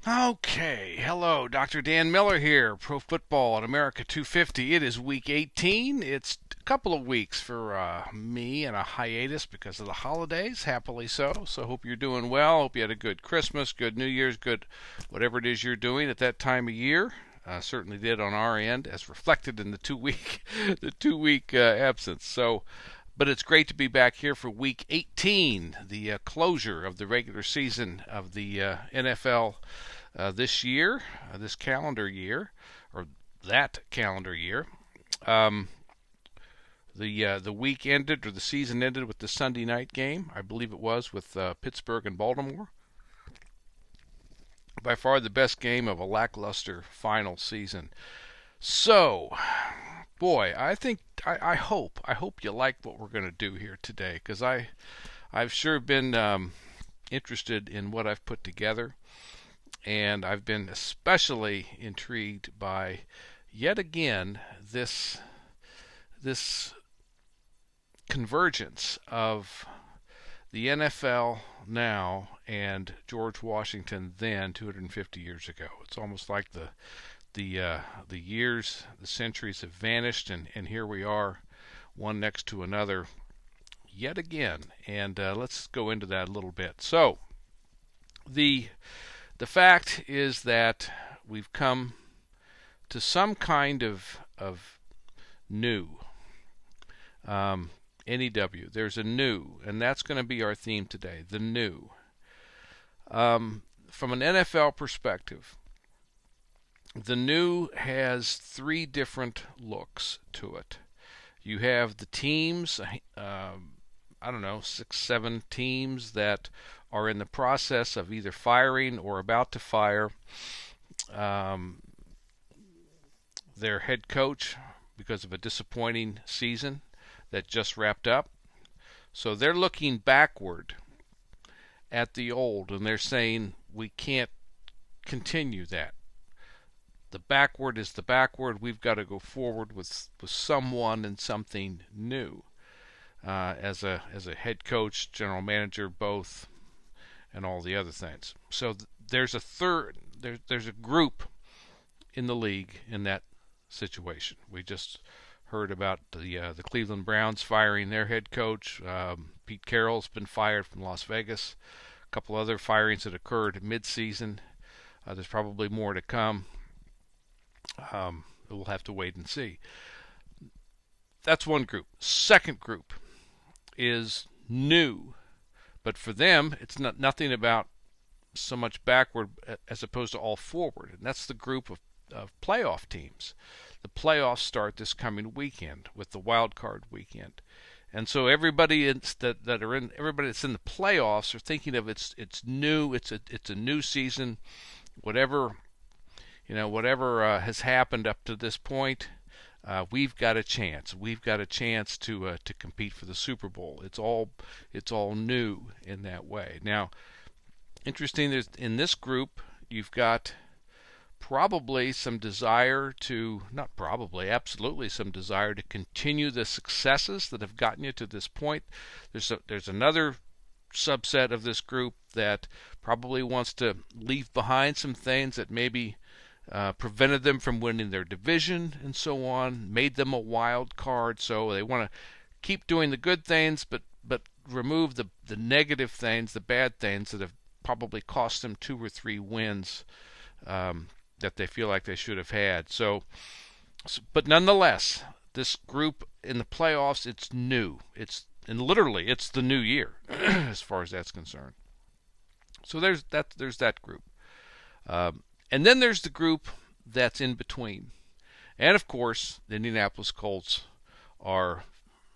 Okay, hello, Dr. Dan Miller here, Pro Football at America 250. It is week 18. It's a couple of weeks for me and a hiatus because of the holidays, happily so. So, hope you're doing well. Hope you had a good Christmas, good New Year's, good whatever it is you're doing at that time of year. Certainly did on our end, as reflected in the 2 week the 2 week absence. But it's great to be back here for Week 18, the closure of the regular season of the NFL this year, this calendar year, or that calendar year. Um, the week ended, or the season ended, with the Sunday night game. I believe it was with Pittsburgh and Baltimore. By far the best game of a lackluster final season. So, boy, I hope you like what we're going to do here today, because I've sure been interested in what I've put together, and I've been especially intrigued by yet again this convergence of the NFL now and George Washington then 250 years ago. It's almost like the years, the centuries have vanished, and here we are, one next to another, yet again. And let's go into that a little bit. So, the fact is that we've come to some kind of new. NEW. There's a new, and that's going to be our theme today. The new. From an NFL perspective, the new has three different looks to it. You have the teams, I don't know, 6, 7 teams that are in the process of either firing or about to fire their head coach because of a disappointing season that just wrapped up. So they're looking backward at the old, and they're saying we can't continue that. The backward is the backward. We've got to go forward with someone and something new. As a head coach, general manager, both, and all the other things. So there's a third. There's a group in the league in that situation. We just heard about the Cleveland Browns firing their head coach. Pete Carroll's been fired from Las Vegas. A couple other firings that occurred mid-season. There's probably more to come. We'll have to wait and see. That's one group. Second group is new, but for them, it's nothing about so much backward as opposed to all forward, and that's the group of playoff teams. The playoffs start this coming weekend with the wild card weekend, and so everybody everybody that's in the playoffs are thinking of it's new. It's a new season. Whatever has happened up to this point, we've got a chance. We've got a chance to compete for the Super Bowl. It's all new in that way. Now, interesting. There's in this group you've got probably some desire to, not probably, absolutely some desire to continue the successes that have gotten you to this point. There's another subset of this group that probably wants to leave behind some things that maybe prevented them from winning their division and so on, made them a wild card. So they want to keep doing the good things, but remove the negative things, the bad things that have probably cost them 2 or 3 wins that they feel like they should have had. But nonetheless, this group in the playoffs, it's new. It's the new year as far as that's concerned. So there's that group. And then there's the group that's in between. And of course, the Indianapolis Colts are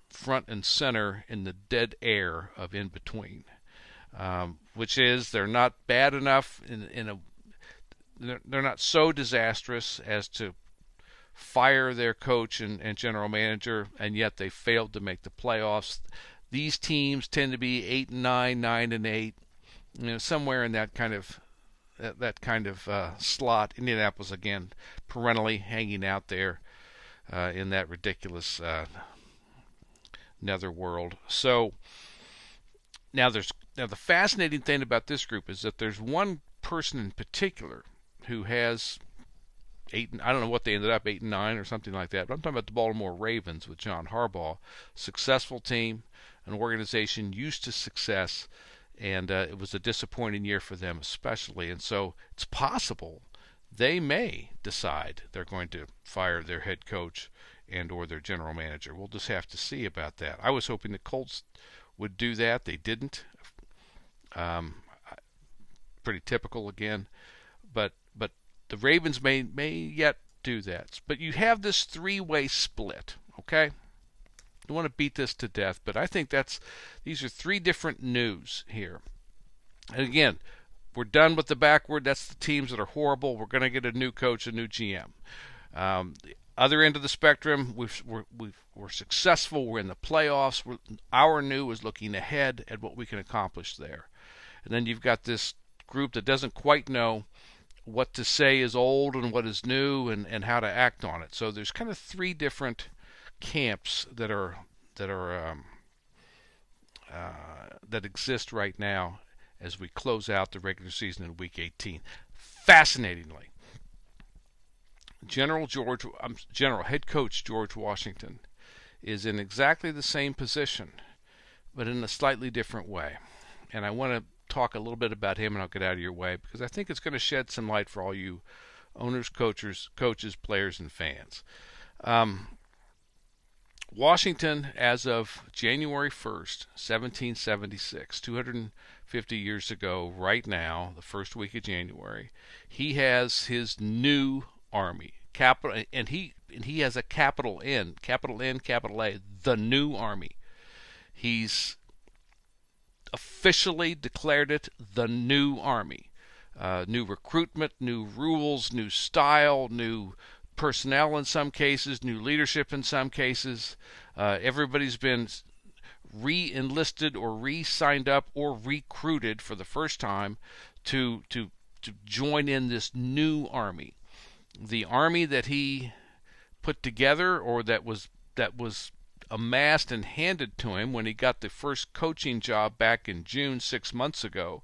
front and center in the dead air of in between, which is they're not bad enough they're not so disastrous as to fire their coach and general manager, and yet they failed to make the playoffs. These teams tend to be 8-9, 9-8, somewhere in that kind of slot. Indianapolis, again, perennially hanging out there in that ridiculous netherworld. So now the fascinating thing about this group is that there's one person in particular who has I don't know what they ended up, 8-9 or something like that. But I'm talking about the Baltimore Ravens with John Harbaugh, successful team, an organization used to success, and it was a disappointing year for them especially. And so it's possible they may decide they're going to fire their head coach and or their general manager. We'll just have to see about that. I was hoping the Colts would do that. They didn't. Pretty typical again, but the Ravens may yet do that. But you have this three-way split, okay? Don't want to beat this to death, but I think these are three different news here. And again, we're done with the backward. That's the teams that are horrible. We're going to get a new coach, a new GM. The other end of the spectrum, we're successful. We're in the playoffs. Our new is looking ahead at what we can accomplish there. And then you've got this group that doesn't quite know what to say is old and what is new and how to act on it. So there's kind of three different camps that exist right now as we close out the regular season in Week 18. Fascinatingly, General Head Coach George Washington is in exactly the same position, but in a slightly different way. And I want to talk a little bit about him, and I'll get out of your way because I think it's going to shed some light for all you owners, coaches, players, and fans. Washington, as of January 1st, 1776, 250 years ago, right now, the first week of January, he has his new army, and he has a capital N, capital A, the new army. He's officially declared it the new army. New recruitment, new rules, new style, new personnel in some cases, new leadership in some cases. Everybody's been re-enlisted or re-signed up or recruited for the first time to join in this new army. The army that he put together, or that was amassed and handed to him when he got the first coaching job back in June 6 months ago,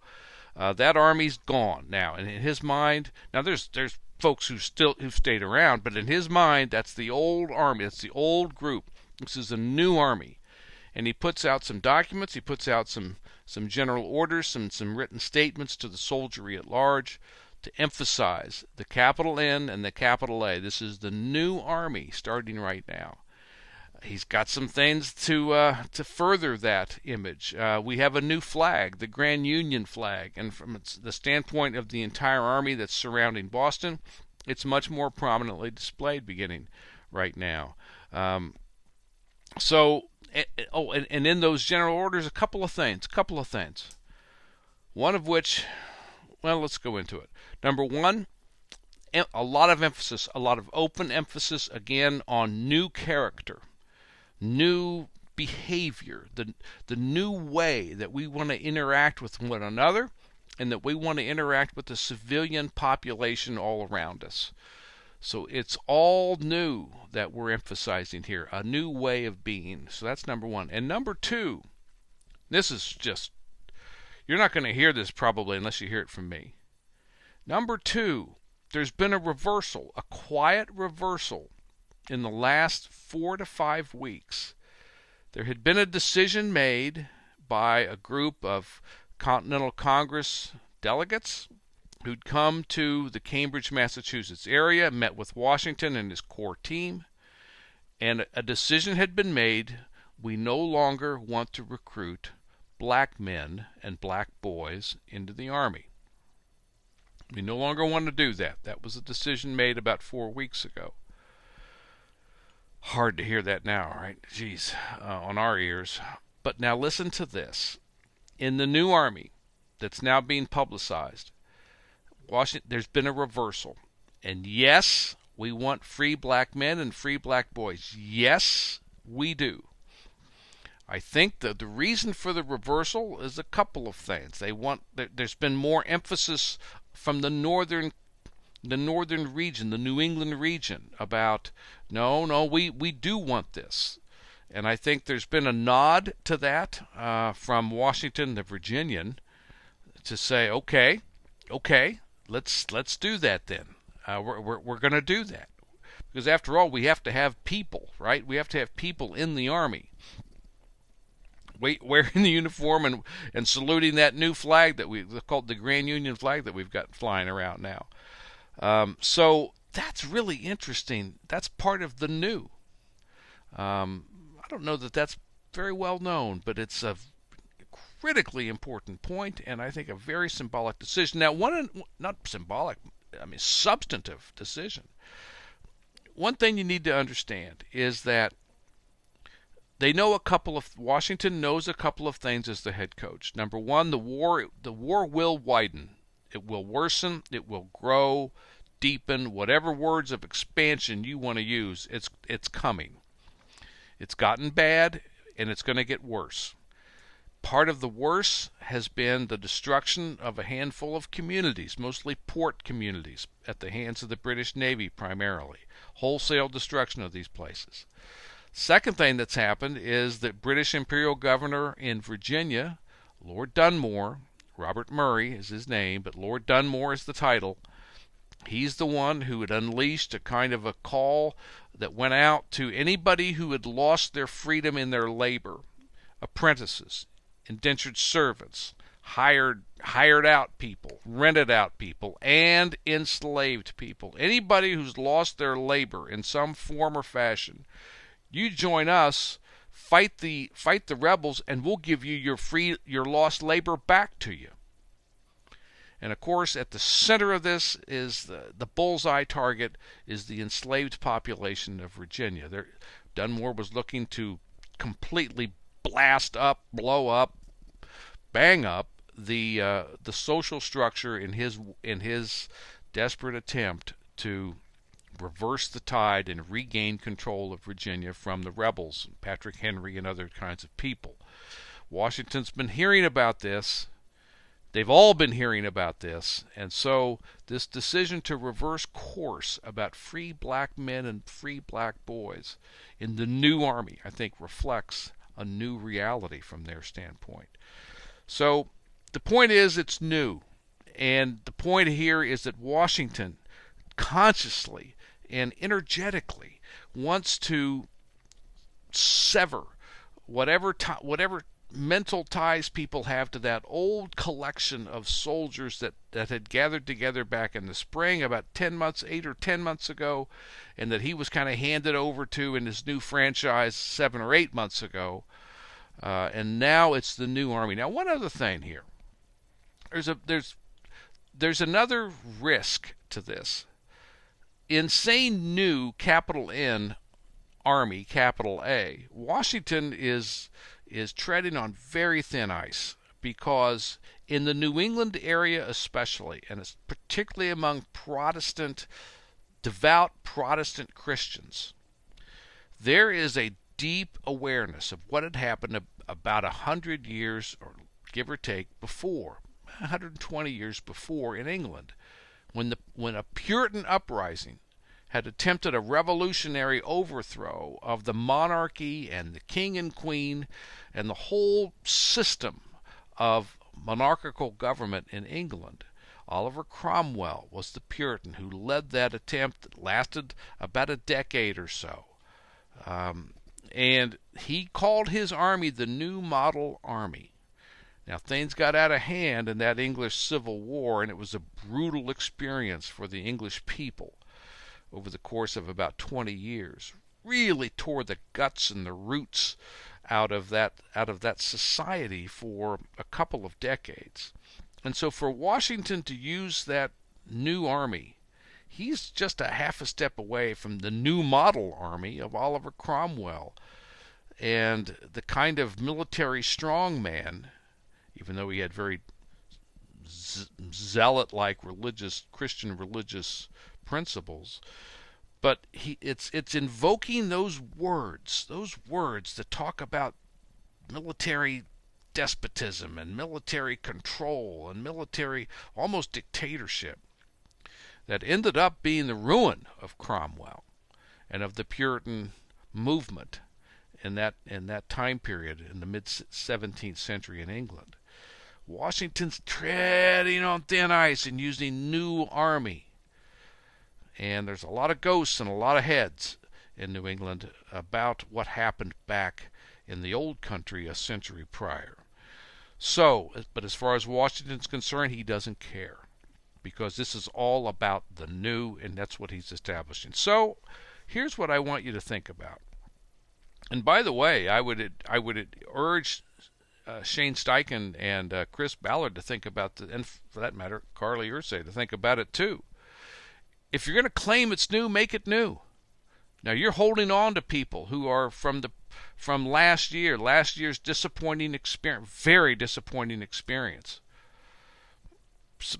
that army's gone now. And in his mind, now there's folks who've stayed around, but in his mind, that's the old army, that's the old group. This is a new army. And he puts out some documents, he puts out some general orders, some written statements to the soldiery at large to emphasize the capital N and the capital A. This is the new army starting right now. He's got some things to further that image. We have a new flag, the Grand Union flag, and from the standpoint of the entire army that's surrounding Boston, it's much more prominently displayed beginning right now. And in those general orders, a couple of things. One of which, well, let's go into it. Number one, a lot of emphasis, a lot of open emphasis, again, on new character. New behavior, the new way that we want to interact with one another and that we want to interact with the civilian population all around us. So it's all new that we're emphasizing here, a new way of being. So that's number one. And number two, this is just, you're not going to hear this probably unless you hear it from me. Number two, there's been a reversal, a quiet reversal in the last 4 to 5 weeks. There had been a decision made by a group of Continental Congress delegates who'd come to the Cambridge, Massachusetts area, met with Washington and his core team, and a decision had been made. We no longer want to recruit black men and black boys into the Army. We no longer want to do that. That was a decision made about 4 weeks ago. Hard to hear that now, right? Geez, on our ears. But now listen to this. In the new army that's now being publicized, Washington, there's been a reversal. And yes, we want free black men and free black boys. Yes, we do. I think that the reason for the reversal is a couple of things. There's been more emphasis from the northern region, the New England region, about we do want this. And I think there's been a nod to that from Washington, the Virginian, to say, okay, let's do that then. We're going to do that because after all, we have to have people, right? We have to have people in the army, wearing the uniform and saluting that new flag that we called the Grand Union flag that we've got flying around now. So that's really interesting. That's part of the new. I don't know that that's very well known, but it's a critically important point, and I think a very symbolic decision. Now, not symbolic, I mean substantive decision. One thing you need to understand is that Washington knows a couple of things as the head coach. Number one, the war will widen. It will worsen, it will grow, deepen, whatever words of expansion you want to use, it's coming. It's gotten bad, and it's going to get worse. Part of the worse has been the destruction of a handful of communities, mostly port communities, at the hands of the British Navy primarily. Wholesale destruction of these places. Second thing that's happened is that British Imperial Governor in Virginia, Lord Dunmore, Robert Murray is his name, but Lord Dunmore is the title. He's the one who had unleashed a kind of a call that went out to anybody who had lost their freedom in their labor. Apprentices, indentured servants, hired out people, rented out people, and enslaved people. Anybody who's lost their labor in some form or fashion, you join us, fight the rebels, and we'll give you your lost labor back to you. And of course, at the center of this is the bullseye target is the enslaved population of Virginia. Dunmore was looking to completely blast up, blow up, bang up the social structure in his desperate attempt to reverse the tide and regain control of Virginia from the rebels, Patrick Henry and other kinds of people. Washington's been hearing about this. They've all been hearing about this, and so this decision to reverse course about free black men and free black boys in the new army, I think, reflects a new reality from their standpoint. So the point is it's new, and the point here is that Washington consciously and energetically wants to sever whatever mental ties people have to that old collection of soldiers that had gathered together back in the spring about 8 or 10 months ago, and that he was kind of handed over to in his new franchise 7 or 8 months ago, and now it's the new army. Now, one other thing here, there's another risk to this. In saying new, capital N, Army, capital A, Washington is treading on very thin ice, because in the New England area especially, and it's particularly among devout Protestant Christians, there is a deep awareness of what had happened about 100 years, or give or take, before, 120 years before in England, when a Puritan uprising had attempted a revolutionary overthrow of the monarchy and the king and queen and the whole system of monarchical government in England. Oliver Cromwell was the Puritan who led that attempt that lasted about a decade or so. And he called his army the New Model Army. Now, things got out of hand in that English Civil War, and it was a brutal experience for the English people over the course of about 20 years. Really tore the guts and the roots out of that society for a couple of decades. And so for Washington to use that new army, he's just a half a step away from the New Model Army of Oliver Cromwell, and the kind of military strongman, even though he had very zealot-like Christian religious principles, but it's invoking those words that talk about military despotism and military control and military almost dictatorship that ended up being the ruin of Cromwell and of the Puritan movement in that time period in the mid-17th century in England. Washington's treading on thin ice and using new army. And there's a lot of ghosts and a lot of heads in New England about what happened back in the old country a century prior. So, but as far as Washington's concerned, he doesn't care, because this is all about the new, and that's what he's establishing. So, here's what I want you to think about. And by the way, I would urge Shane Steichen and Chris Ballard to think about, and for that matter, Carly Ursay to think about it too. If you're going to claim it's new, make it new. Now you're holding on to people who are from last year's disappointing experience, very disappointing experience.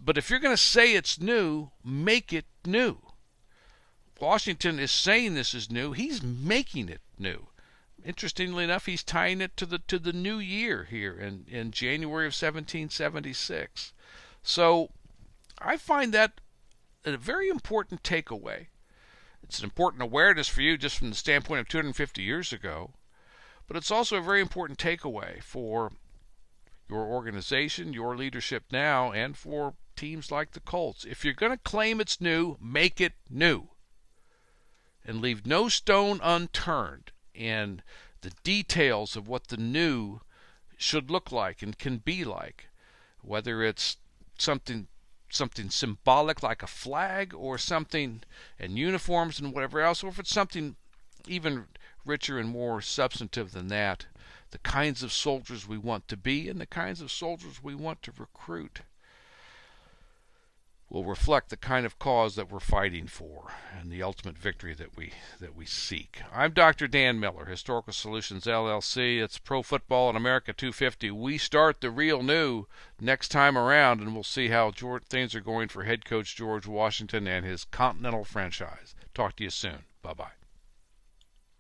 But if you're going to say it's new, make it new. Washington is saying this is new. He's making it new. Interestingly enough, he's tying it to the new year here in January of 1776. So I find that a very important takeaway. It's an important awareness for you just from the standpoint of 250 years ago, but it's also a very important takeaway for your organization, your leadership now, and for teams like the Colts. If you're going to claim it's new, make it new. And leave no stone unturned in the details of what the new should look like and can be like, whether it's something symbolic like a flag, or something in uniforms and whatever else, or if it's something even richer and more substantive than that, the kinds of soldiers we want to be and the kinds of soldiers we want to recruit will reflect the kind of cause that we're fighting for and the ultimate victory that we seek. I'm Dr. Dan Miller, Historical Solutions LLC. It's Pro Football in America 250. We start the real new next time around, and we'll see how things are going for head coach George Washington and his Continental franchise. Talk to you soon. Bye-bye.